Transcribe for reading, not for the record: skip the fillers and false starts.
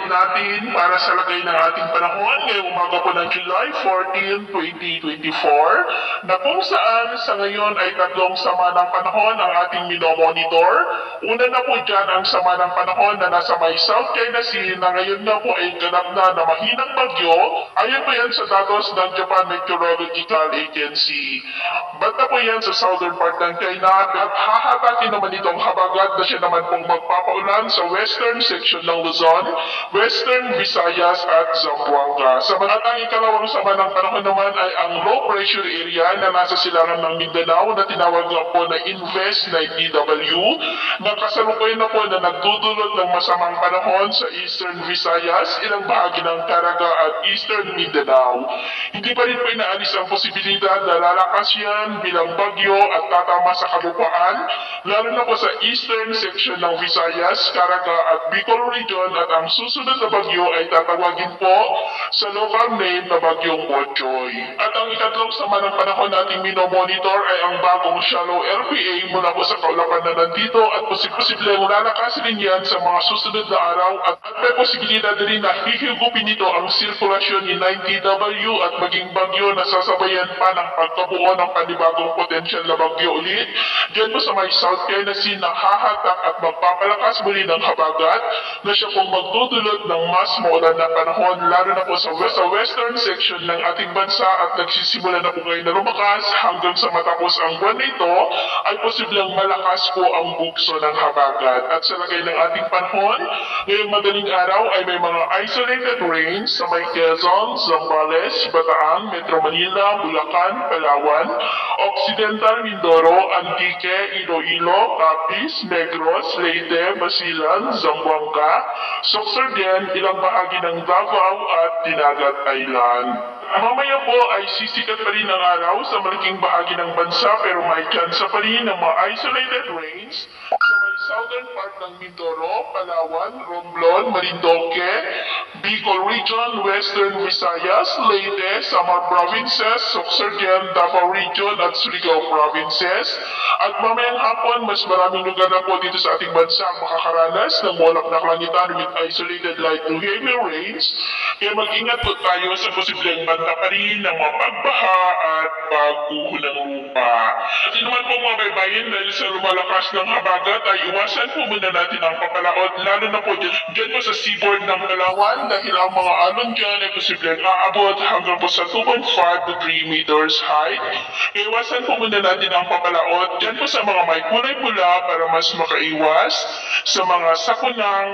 update natin para sa lagay ng ating panahon ngayong umaga po ng July 14, 2024 na kung saan sa ngayon ay tatlong sama ng panahon ang ating minomonitor. Una na po dyan ang sama ng panahon na nasa may South China Sea na ngayon na po ay ganap na mahinang bagyo. Ayon po yan sa datos ng Japan Meteorological Agency. Banda po yan sa southern part ng China at hahatakin naman itong habagat na siya naman pong magpapaulan sa western section ng Luzon, western Visayas at Zamboanga. Samantalang ikalawang sama ng panahon naman ay ang low pressure area na nasa silangan ng Mindanao na tinawag nga po na Invest 90W na kasalukuyan na po na nagdudulot ng masamang panahon sa eastern Visayas, ilang bahagi ng Caraga at eastern Mindanao. Hindi pa rin po inaalis ang posibilidad na lalakas yan bilang bagyo at tatama sa kalupaan, lalo na po sa eastern section ng Visayas, Caraga at Bicol Region, at ang susunod na bagyo ay tatawagin po sa local name na Bagyong Bochoy. At ang ikatlong sama ng panahon nating minomonitor ay ang bagong shallow LPA mula po sa kaulapan na nandito at posibleng lalakas rin yan sa mga susunod na araw at may posibilidad rin na hihigupin nito ang sirkulasyon ni 90W at maging bagyo na sasabayan pa ng pagkabuo ng panibagong potensyal na bagyo ulit. Diyan po sa may South China Sea na hahatak at magpapalakas muli ng habagat na siya pong magdudulot ng mas maulan na panahon lalo na po sa western section ng ating bansa at nagsisimula na po ngayon na lumakas hanggang sa matapos ang buwan na ito ay posibleng malakas po ang bugso ng habagat. At sa lagay ng ating panahon, ngayong madaling araw ay may mga isolated rains sa may Quezon, Zambales, Bataan, Metro Manila, Bulacan, Palawan, Occidental Mindoro, Antique, Iloilo, Capiz, Negros, Leyte, Basilan, Zamboanga, Sorsogon, ilang bahagi ng Davao at Dinagat Island. Mamaya po ay sisikat pa rin ang araw sa malaking bahagi ng bansa pero may tsansa pa rin ng mga isolated rains sa may southern part ng Mindoro, Palawan, Romblon, Marinduque, Bicol Region, Western Visayas, Leyte, Samar Provinces, Sorsogon, Davao Region at Surigao Provinces. At mamayang hapon, mas maraming lugar na po dito sa ating bansa ang makakaranas ng molak na kalangitan with isolated light to heavy rains. Kaya mag-ingat po tayo sa posibleng banta pa rin ng mga pagbaha at pagguho ng lupa. At yun naman po mga baybayin, dahil sa lumalakas ng habagat ay iwasan po muna natin ang papalaot, lalo na po dyan po sa seaboard ng Palawan dahil ang mga alon dyan ay posibleng aabot hanggang po sa 2.5 to 3 meters height. Kaya iwasan po muna natin ang papalaot dyan po sa mga may kulay pula para mas makaiwas sa mga sakunang